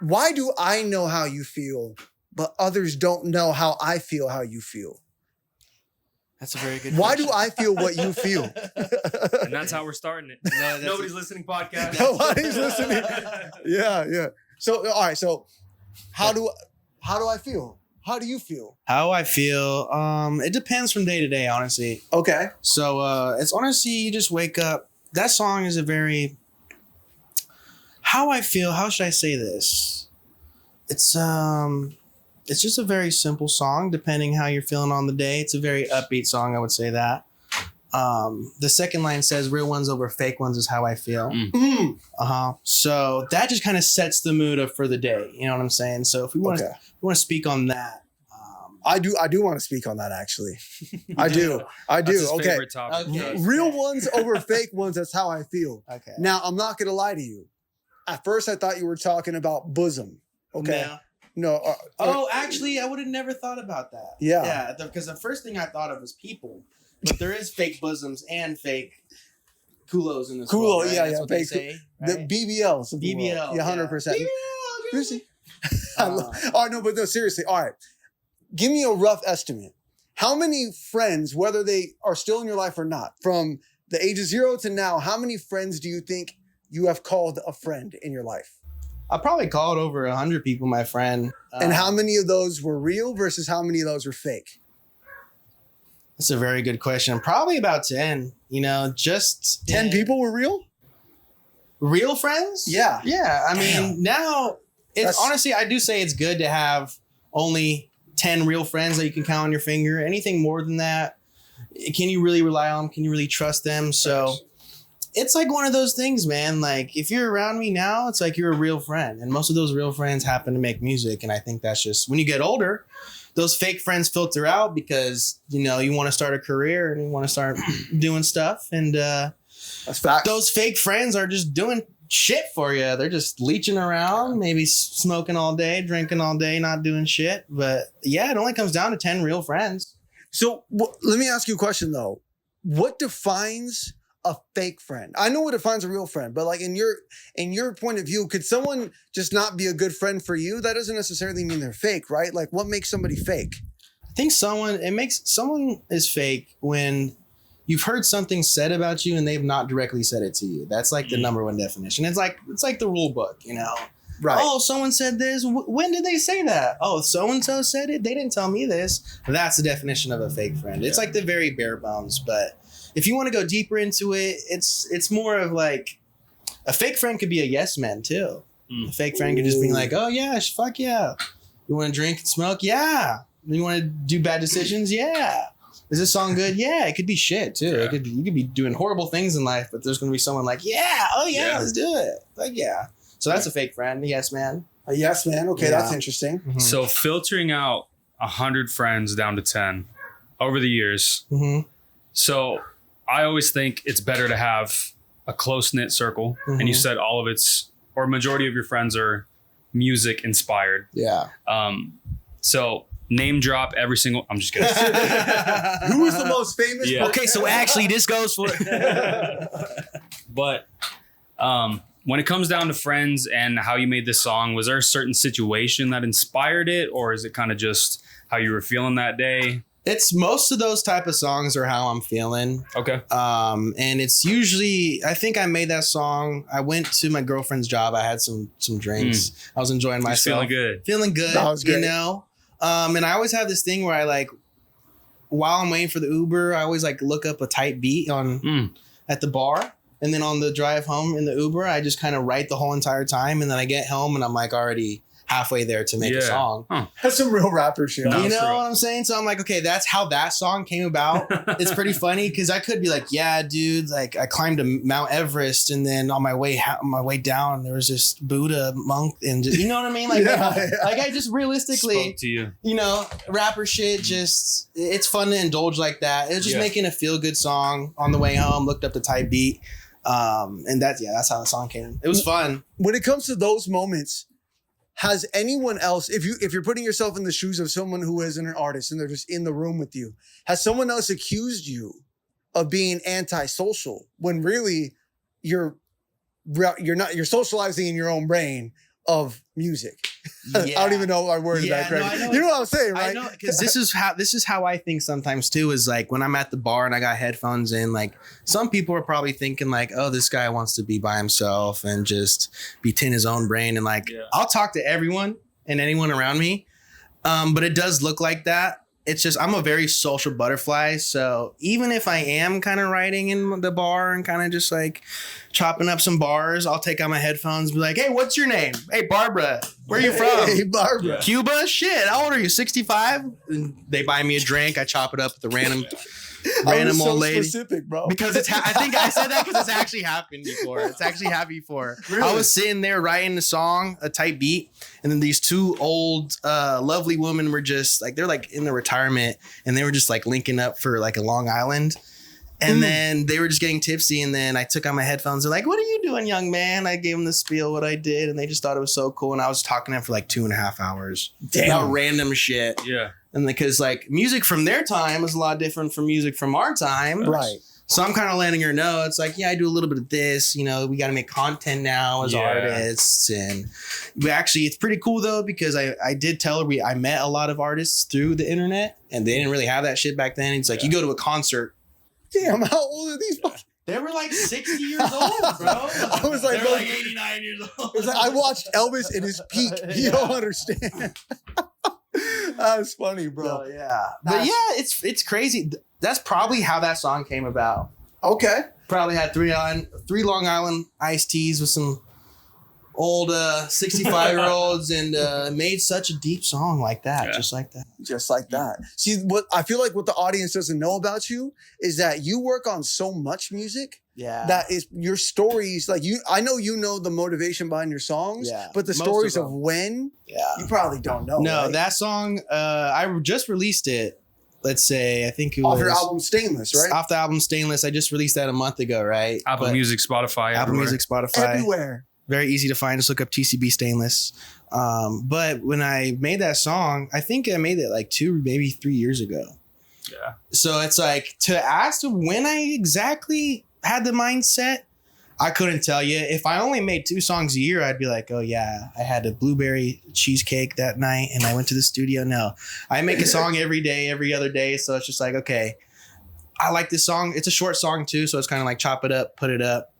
Why do I know how you feel, but others don't know how I feel how you feel? That's a very good Why question. do I feel what you feel? And that's how we're starting it. No, Nobody's listening podcast. Nobody's listening. Yeah. So, all right. So how do I feel? How do you feel? How I feel, it depends from day to day, honestly. Okay. So it's honestly, you just wake up. That song is a very, how I feel, how should I say this? It's just a very simple song, depending how you're feeling on the day. It's a very upbeat song, I would say that. The second line says, real ones over fake ones is how I feel. So that just kind of sets the mood up for the day. You know what I'm saying? So if we want to speak on that. I do want to speak on that, actually. I do. That's his Okay. favorite topic. Okay. Real ones over fake ones. That's how I feel. Okay. Now, I'm not going to lie to you. At first, I thought you were talking about bosom. Okay. No. Actually, I would have never thought about that. Yeah. Because the first thing I thought of was people. But there is fake bosoms and fake culos in this world, right? That's what they say, right? The BBLs. of the BBL. world. Yeah, 100%. BBL, Oh, no, but no, seriously. All right. Give me a rough estimate. How many friends, whether they are still in your life or not, from the age of 0 to now, how many friends do you think you have called a friend in your life? I probably called over 100 people my friend. And how many of those were real versus how many of those were fake? That's a very good question. Probably about 10. Just 10 people were real? Real friends? Yeah. Yeah. I mean, now, honestly, I do say it's good to have only 10 real friends that you can count on your finger. Anything more than that, can you really rely on them? Can you really trust them? So it's like one of those things, man. Like, if you're around me now, it's like you're a real friend. And most of those real friends happen to make music. And I think that's just, when you get older, those fake friends filter out because, you want to start a career and you want to start doing stuff. And that's facts. Those fake friends are just doing shit for you. They're just leeching around, maybe smoking all day, drinking all day, not doing shit. But yeah, it only comes down to 10 real friends. So let me ask you a question, though. What defines a fake friend? I know what defines a real friend, but like in your point of view, could someone just not be a good friend for you? That doesn't necessarily mean they're fake, right? Like, what makes somebody fake? I think someone is fake when you've heard something said about you and they've not directly said it to you. That's like the number one definition. It's like the rule book, Right. Oh, someone said this. When did they say that? Oh, so-and-so said it. They didn't tell me this. That's the definition of a fake friend. It's like the very bare bones. But if you want to go deeper into it, it's more of like a fake friend could be a yes man too. A fake friend could just be like, oh yeah, fuck yeah. You want to drink and smoke? Yeah. You want to do bad decisions? Yeah. Is this song good? Yeah. It could be shit too. Yeah. You could be doing horrible things in life, but there's going to be someone like, yeah, oh yeah, let's do it. Like, yeah. So that's a fake friend. A yes man. A yes man. Okay, that's interesting. Mm-hmm. So filtering out 100 friends down to 10 over the years. Mm-hmm. So I always think it's better to have a close-knit circle. Mm-hmm. And you said all of or majority of your friends are music inspired. Yeah. So name drop every single, I'm just kidding. Who is the most famous? Yeah. Okay, so actually this goes for But when it comes down to friends and how you made this song, was there a certain situation that inspired it, or is it kind of just how you were feeling that day? It's most of those type of songs are how I'm feeling. Okay. And it's usually, I think I made that song. I went to my girlfriend's job. I had some drinks. I was enjoying myself. Feeling good. That was great. And I always have this thing where I like, while I'm waiting for the Uber, I always like look up a tight beat at the bar. And then on the drive home in the Uber, I just kind of write the whole entire time. And then I get home and I'm like already halfway there to make a song. Huh. That's some real rapper shit. You know what I'm saying? So I'm like, okay, that's how that song came about. It's pretty funny because I could be like, yeah, dude, like I climbed to Mount Everest and then on my way down, there was this Buddha monk and just, you know what I mean? Like, like I just realistically, spoke to you. Rapper shit, just, it's fun to indulge like that. It was just making a feel good song on the way home, looked up the type beat. And that's how the song came. It was fun. When it comes to those moments, has anyone else, if you're putting yourself in the shoes of someone who isn't an artist and they're just in the room with you, has someone else accused you of being antisocial when really you're socializing in your own brain of music. Yeah. I don't even know if I worded that correctly. No, you know what I'm saying, right? I know, because this is how I think sometimes too, is like when I'm at the bar and I got headphones in, like some people are probably thinking like, oh, this guy wants to be by himself and just be in his own brain. And like, I'll talk to everyone and anyone around me. But it does look like that. It's just, I'm a very social butterfly. So even if I am kind of writing in the bar and kind of just like chopping up some bars, I'll take out my headphones and be like, hey, what's your name? Hey, Barbara, where are you from? Hey, Barbara. Cuba? Shit, how old are you? 65? And they buy me a drink. I chop it up with a random old lady. Specific, bro. Because I think I said that because it's actually happened before. It's actually happened before. Really? I was sitting there writing the song, a tight beat, and then these two old, lovely women were just like, they're like in the retirement, and they were just like linking up for like a Long Island. And then they were just getting tipsy, and then I took out my headphones. They're like, what are you doing, young man? I gave them the spiel, what I did, and they just thought it was so cool. And I was talking to them for like 2.5 hours. Damn. About random shit. Yeah. And because like music from their time is a lot different from music from our time. Right. So I'm kind of letting her know, it's like, yeah, I do a little bit of this, you know, we got to make content now as artists. And we actually, it's pretty cool though, because I did tell her I met a lot of artists through the internet, and they didn't really have that shit back then. It's like, you go to a concert. Damn, how old are these fucking? They were like 60 years old, bro. I was like, they're like 89 years old. It was like, I watched Elvis in his peak. You don't understand. That's funny, bro. So, yeah. But yeah, it's crazy. That's probably how that song came about. Okay. Probably had three Long Island iced teas with some old 65-year-olds and made such a deep song like that, just like that. Just like that. See, what I feel like what the audience doesn't know about you is that you work on so much music. Yeah. That is your stories. Like I know you know the motivation behind your songs, but the stories of when, you probably don't know. No, right? that song, I just released it. Let's say, I think it was off your album Stainless, right? Off the album Stainless. I just released that a month ago, right? Apple Music, Spotify, Apple Music, Spotify, everywhere. Very easy to find. Just look up TCB Stainless. But when I made that song, I think I made it like 2, maybe 3 years ago. Yeah. So it's like, to ask when I exactly had the mindset, I couldn't tell you. If I only made 2 songs a year, I'd be like, oh yeah, I had a blueberry cheesecake that night and I went to the studio. No, I make a song every day, every other day. So it's just like, okay, I like this song. It's a short song too. So it's kind of like chop it up, put it up.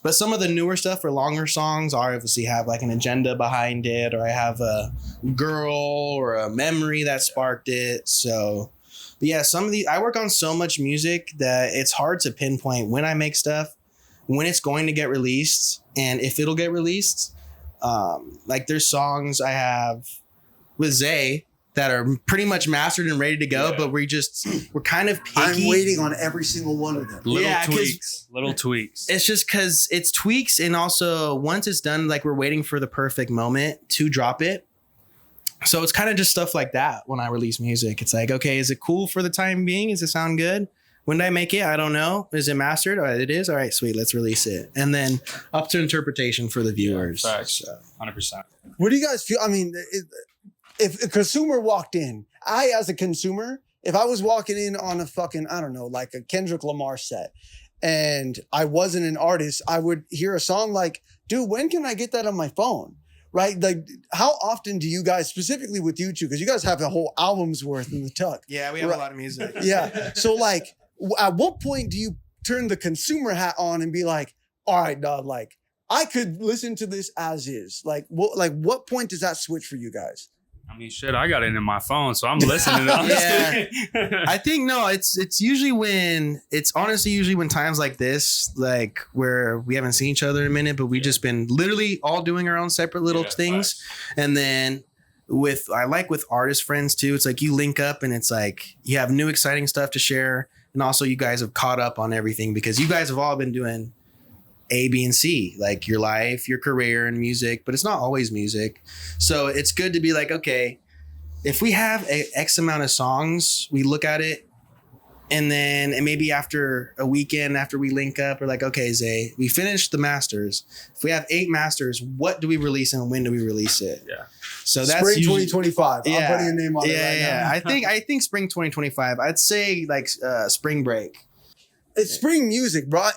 But some of the newer stuff or longer songs, I obviously have like an agenda behind it, or I have a girl or a memory that sparked it. So, but yeah, some of these, I work on so much music that it's hard to pinpoint when I make stuff, when it's going to get released, and if it'll get released. Like there's songs I have with Zay that are pretty much mastered and ready to go, but we're kind of picky. I'm waiting on every single one of them. Little tweaks. It's just because it's tweaks, and also once it's done, like we're waiting for the perfect moment to drop it. So it's kind of just stuff like that when I release music. It's like, okay, is it cool for the time being? Does it sound good? When did I make it? I don't know. Is it mastered? Oh, it is? All right, sweet. Let's release it. And then up to interpretation for the viewers. Yeah, facts. 100%. What do you guys feel? I mean, if a consumer walked in, as a consumer, if I was walking in on a fucking, I don't know, like a Kendrick Lamar set, and I wasn't an artist, I would hear a song like, dude, when can I get that on my phone? Right? Like, how often do you guys, specifically with you two, because you guys have a whole album's worth in the tuck. Yeah, we have a lot of music. Yeah. So like, at what point do you turn the consumer hat on and be like, all right, dog, like, I could listen to this as is? Like, what point does that switch for you guys? I mean, shit, I got it in my phone, so I'm listening. I think, no, it's honestly usually when times like this, like where we haven't seen each other in a minute, but we just been literally all doing our own separate little things. Right. And then with artist friends too, it's like you link up and it's like you have new exciting stuff to share. And also you guys have caught up on everything because you guys have all been doing A, B, and C, like your life, your career, and music, but it's not always music. So it's good to be like, okay, if we have X amount of songs, we look at it, and maybe after a weekend, after we link up, we're like, okay, Zay, we finished the masters. If we have 8 masters, what do we release and when do we release it? Yeah. So that's spring 2025. Yeah, I'm putting a name on it right now. I think spring 2025. I'd say like spring break. It's spring music, bro.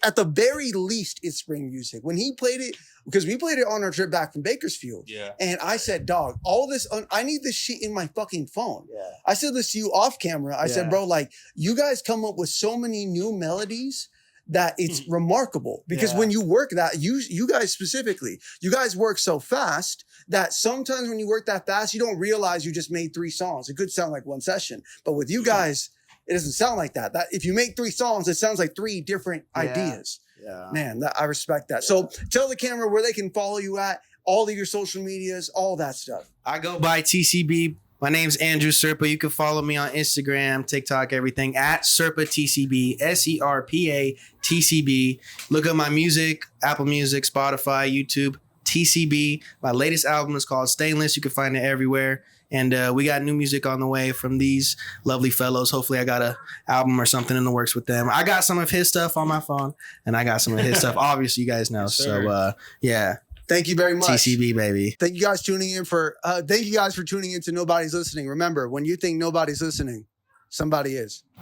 At the very least, it's spring music. When he played it because we played it on our trip back from Bakersfield. Yeah. And I said, dog, all this, I need this shit in my fucking phone. Yeah. I said this to you off camera. I said, bro, like, you guys come up with so many new melodies that it's remarkable, because when you work that, you guys specifically, you guys work so fast that sometimes when you work that fast, you don't realize you just made 3 songs. It could sound like one session, but with you guys, it doesn't sound like that. That if you make 3 songs, it sounds like 3 different ideas. Yeah. Man, I respect that. So tell the camera where they can follow you at, all of your social medias, all that stuff. I go by TCB. My name's Andrew Serpa. You can follow me on Instagram, TikTok, everything at Serpa TCB, SERPA TCB. Look up my music, Apple Music, Spotify, YouTube, TCB. My latest album is called Stainless. You can find it everywhere. And we got new music on the way from these lovely fellows. Hopefully I got an album or something in the works with them. I got some of his stuff on my phone, and I got some of his stuff. Obviously, you guys know. Yes, so, yeah. Thank you very much. TCB, baby. Thank you guys tuning in thank you guys for tuning in to Nobody's Listening. Remember, when you think nobody's listening, somebody is.